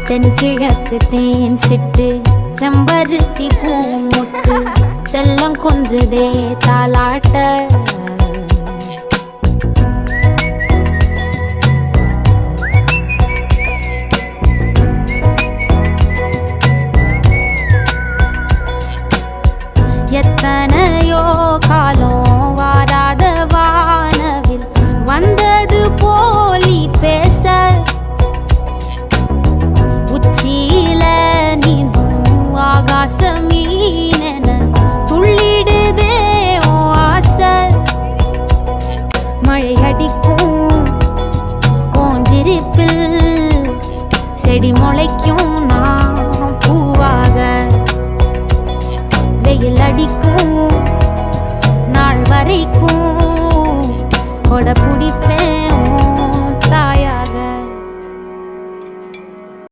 தென்கிழக்கு தேன் சிட்டு செம்பருத்தி பூமுட்டு செல்லம் கொஞ்சுதே தாலாட்ட எத்தனையோ காலம் வாராத வானவில் வந்தது போலி பேச உச்சியில நீந்தும் ஆகாச மீனென துள்ளிடுதே ஓ ஆசை மழை அடிக்கும் ஓஞ்சிருப்பில் செடி முளைக்கும் நான் பூவாக வெயில் அடிக்கும் நாள் வரைக்கும் கொடை பிடிப்பேன்